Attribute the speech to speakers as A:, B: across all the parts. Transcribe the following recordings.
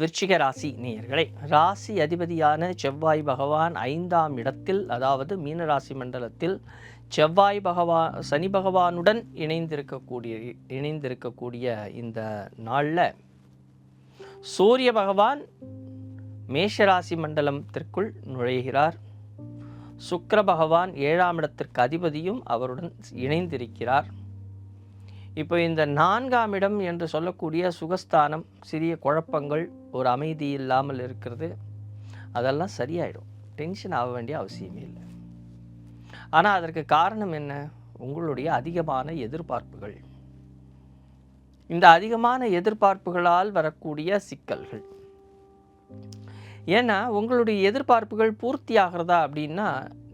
A: விருச்சிக ராசி நேயர்களே, ராசி அதிபதியான செவ்வாய் பகவான் 5ஆம் இடத்தில், அதாவது மீன ராசி மண்டலத்தில் செவ்வாய் பகவான் சனி பகவானுடன் இணைந்திருக்கக்கூடிய இந்த நாளில் சூரிய பகவான் மேஷராசி மண்டலத்திற்குள் நுழைகிறார். சுக்கிர பகவான் 7ஆம் இடத்திற்கு அதிபதியும் அவருடன் இணைந்திருக்கிறார். இப்போ இந்த 4ஆம் இடம் என்று சொல்லக்கூடிய சுகஸ்தானம், சிறிய குழப்பங்கள், ஒரு அமைதி இல்லாமல் இருக்கிறது, அதெல்லாம் சரியாயிடும். டென்ஷன் ஆக வேண்டிய அவசியமே இல்லை. ஆனால் அதற்கு காரணம் என்ன? உங்களுடைய அதிகமான எதிர்பார்ப்புகள். இந்த அதிகமான எதிர்பார்ப்புகளால் வரக்கூடிய சிக்கல்கள். ஏன்னா உங்களுடைய எதிர்பார்ப்புகள் பூர்த்தி ஆகிறதா அப்படின்னா,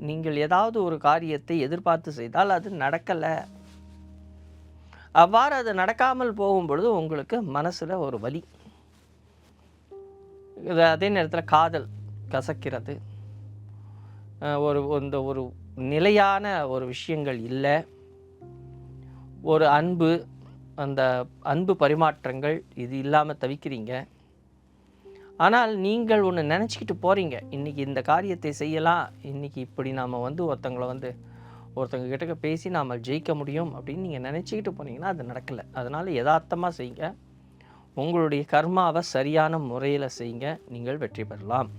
A: நீங்கள் ஏதாவது ஒரு காரியத்தை எதிர்பார்த்து செய்தால் அது நடக்கலை. அவ்வாறு அது நடக்காமல் போகும்பொழுது உங்களுக்கு மனசில் ஒரு வலி, அதே நேரத்தில் காதல் கசக்கிறது, ஒரு நிலையான ஒரு விஷயங்கள் இல்லை, ஒரு அன்பு, அந்த அன்பு பரிமாற்றங்கள் இது இல்லாமல் தவிக்கிறீங்க. ஆனால் நீங்கள் ஒன்று நினச்சிக்கிட்டு போகிறீங்க, இன்றைக்கி இந்த காரியத்தை செய்யலாம், இன்றைக்கி இப்படி நாம் ஒருத்தங்க கிட்ட பேசி நாம் ஜெயிக்க முடியும் அப்படின்னு நீங்கள் நினச்சிக்கிட்டு போனீங்கன்னா அது நடக்கலை. அதனால் யதார்த்தமாக செய்யுங்க. உங்களுடைய கர்மாவை சரியான முறையில் செய்யுங்க, நீங்கள் வெற்றி பெறலாம்.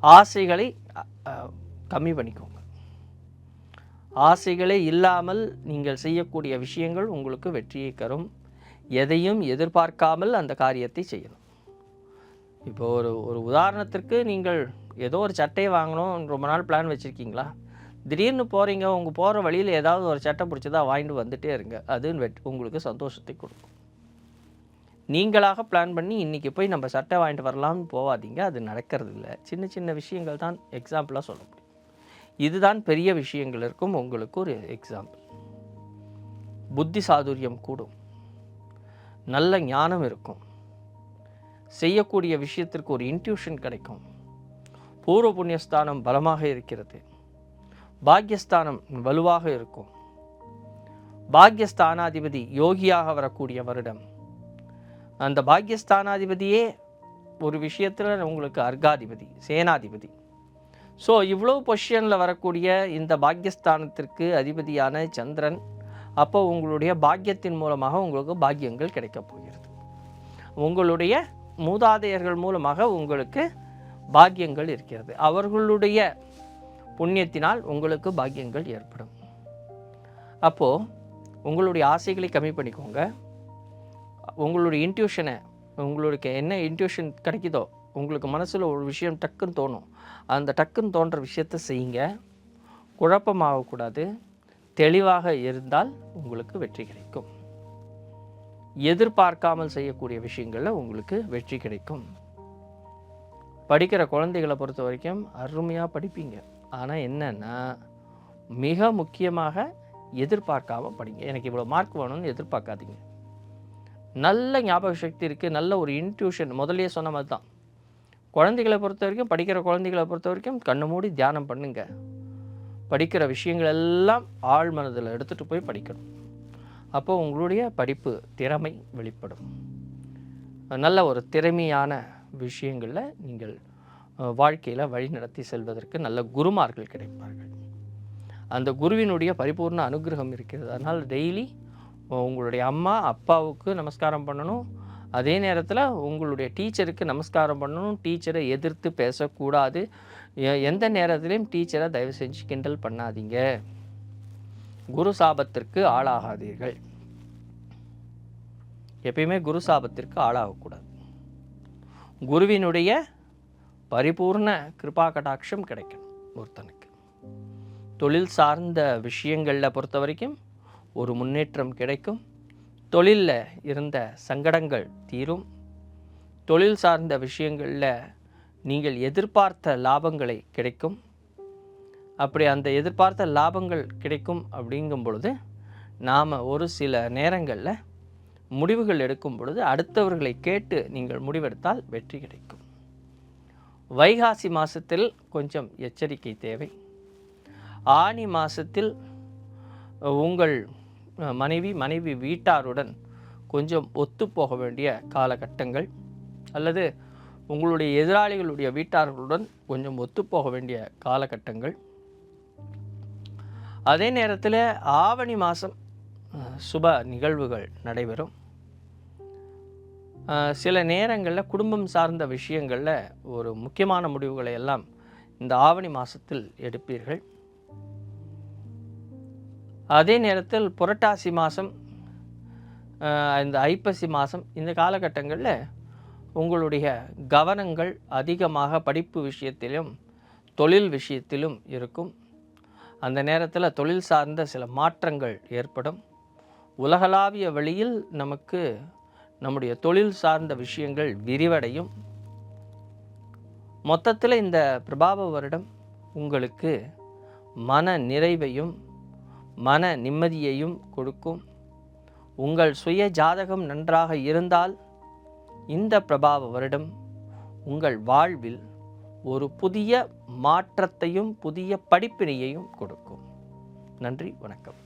A: ஆசைகளை கம்மி பண்ணிக்கோங்க. ஆசைகளே இல்லாமல் நீங்கள் செய்யக்கூடிய விஷயங்கள் உங்களுக்கு வெற்றியை தரும். எதையும் எதிர்பார்க்காமல் அந்த காரியத்தை செய்யணும். இப்போ ஒரு உதாரணத்திற்கு, நீங்கள் ஏதோ ஒரு சட்டையை வாங்கணும், ரொம்ப நாள் பிளான் வச்சுருக்கீங்களா? திடீர்னு போகிறீங்க, உங்கள் போகிற வழியில் ஏதாவது ஒரு சட்டை பிடிச்சதா வாங்கிட்டு வந்துகிட்டே இருங்க. அது உங்களுக்கு சந்தோஷத்தை கொடுக்கும். நீங்களாக பிளான் பண்ணி இன்றைக்கி போய் நம்ம சட்டை வாங்கிட்டு வரலாம்னு போகாதீங்க, அது நடக்கிறது இல்லை. சின்ன சின்ன விஷயங்கள் தான் எக்ஸாம்பிளாக சொல்ல முடியும். இதுதான் பெரிய விஷயங்கள் இருக்கும். உங்களுக்கு ஒரு எக்ஸாம்பிள். புத்தி சாதுரியம் கூடும், நல்ல ஞானம் இருக்கும், செய்யக்கூடிய விஷயத்திற்கு ஒரு இன்ட்யூஷன் கிடைக்கும், பூர்வ புண்ணியஸ்தானம் பலமாக இருக்கிறது, பாக்யஸ்தானம் வலுவாக இருக்கும், பாக்யஸ்தானாதிபதி யோகியாக வரக்கூடிய வருடம், அந்த பாக்யஸ்தானாதிபதியே ஒரு விஷயத்தில் உங்களுக்கு அர்காதிபதி, சேனாதிபதி. ஸோ இவ்வளோ பொசிஷனில் வரக்கூடிய இந்த பாக்யஸ்தானத்திற்கு அதிபதியான சந்திரன், அப்போ உங்களுடைய பாக்கியத்தின் மூலமாக உங்களுக்கு பாக்கியங்கள் கிடைக்கப் போகிறது. உங்களுடைய மூதாதையர்கள் மூலமாக உங்களுக்கு பாக்கியங்கள் இருக்கிறது. அவர்களுடைய புண்ணியத்தினால் உங்களுக்கு பாக்கியங்கள் ஏற்படும். அப்போது உங்களுடைய ஆசைகளை கம்மி பண்ணிக்கோங்க. உங்களுடைய இன்ட்யூஷனை, உங்களுக்கு என்ன இன்ட்யூஷன் கிடைக்குதோ, உங்களுக்கு மனசில் ஒரு விஷயம் டக்குன்னு தோணும், அந்த டக்குன்னு தோன்ற விஷயத்தை செய்யுங்க. குழப்பமாகக்கூடாது, தெளிவாக இருந்தால் உங்களுக்கு வெற்றி கிடைக்கும். எதிர்பார்க்காமல் செய்யக்கூடிய விஷயங்களில் உங்களுக்கு வெற்றி கிடைக்கும். படிக்கிற குழந்தைகளை பொறுத்த வரைக்கும் அருமையாக படிப்பீங்க. ஆனால் என்னென்னா, மிக முக்கியமாக எதிர்பார்க்காமல் படிங்க. எனக்கு இவ்வளோ மார்க் வேணும்னு எதிர்பார்க்காதீங்க. நல்ல ஞாபக சக்தி இருக்குது, நல்ல ஒரு இன்ட்யூஷன், முதலே சொன்ன மாதிரி தான். குழந்தைகளை பொறுத்த வரைக்கும், படிக்கிற குழந்தைகளை பொறுத்த வரைக்கும் கண்ணை மூடி தியானம் பண்ணுங்க. படிக்கிற விஷயங்கள் எல்லாம் ஆழ் மனதில் எடுத்துகிட்டு போய் படிக்கணும். அப்போ உங்களுடைய படிப்பு திறமை வெளிப்படும். நல்ல ஒரு திறமையான விஷயங்களில் நீங்கள் வாழ்க்கையில் வழிநடத்தி செல்வதற்கு நல்ல குருமார்கள் கிடைப்பார்கள். அந்த குருவினுடைய பரிபூர்ண அனுகிரகம் இருக்கிறது. அதனால் டெய்லி உங்களுடைய அம்மா அப்பாவுக்கு நமஸ்காரம் பண்ணணும். அதே நேரத்தில் உங்களுடைய டீச்சருக்கு நமஸ்காரம் பண்ணணும். டீச்சரை எதிர்த்து பேசக்கூடாது. எந்த நேரத்திலையும் டீச்சரை தயவு செஞ்சு கிண்டல் பண்ணாதீங்க. குரு சாபத்திற்கு ஆளாகாதீர்கள். எப்பயுமே குரு சாபத்திற்கு ஆளாகக்கூடாது. குருவினுடைய பரிபூர்ண கிருபா கடாட்சம் கிடைக்கணும் ஒருத்தனுக்கு. தொழில் சார்ந்த விஷயங்களில் பொறுத்த வரைக்கும் ஒரு முன்னேற்றம் கிடைக்கும். தொழிலில் இருந்த சங்கடங்கள் தீரும். தொழில் சார்ந்த விஷயங்களில் நீங்கள் எதிர்பார்த்த லாபங்களை கிடைக்கும். அப்படி அந்த எதிர்பார்த்த லாபங்கள் கிடைக்கும் அப்படிங்கும் பொழுது நாம் ஒரு சில நேரங்களில் முடிவுகள் எடுக்கும் பொழுது அடுத்தவர்களை கேட்டு நீங்கள் முடிவெடுத்தால் வெற்றி கிடைக்கும். வைகாசி மாதத்தில் கொஞ்சம் எச்சரிக்கை தேவை. ஆனி மாதத்தில் உங்கள் மனைவி வீட்டாருடன் கொஞ்சம் ஒத்துப்போக வேண்டிய காலகட்டங்கள். அல்லது உங்களுடைய எதிராளிகளுடைய வீட்டார்களுடன் கொஞ்சம் ஒத்துப்போக வேண்டிய காலகட்டங்கள். அதே நேரத்தில் ஆவணி மாதம் சுப நிகழ்வுகள் நடைபெறும். சில நேரங்களில் குடும்பம் சார்ந்த விஷயங்களில் ஒரு முக்கியமான முடிவுகளை எல்லாம் இந்த ஆவணி மாதத்தில் எடுப்பீர்கள். அதே நேரத்தில் புரட்டாசி மாதம், இந்த ஐப்பசி மாதம், இந்த காலகட்டங்களில் உங்களுடைய கவனங்கள் அதிகமாக படிப்பு விஷயத்திலும் தொழில் விஷயத்திலும் இருக்கும். அந்த நேரத்தில் தொழில் சார்ந்த சில மாற்றங்கள் ஏற்படும். உலகளாவிய வழியில் நமக்கு நம்முடைய தொழில் சார்ந்த விஷயங்கள் விரிவடையும். மொத்தத்தில் இந்த பிரபாவ வருடம் உங்களுக்கு மன நிறைவையும் மன நிம்மதியையும் கொடுக்கும். உங்கள் சுய ஜாதகம் நன்றாக இருந்தால் இந்த பிரபாவ வருடம் உங்கள் வாழ்வில் ஒரு புதிய மாற்றத்தையும் புதிய படிப்பினையையும் கொடுக்கும். நன்றி, வணக்கம்.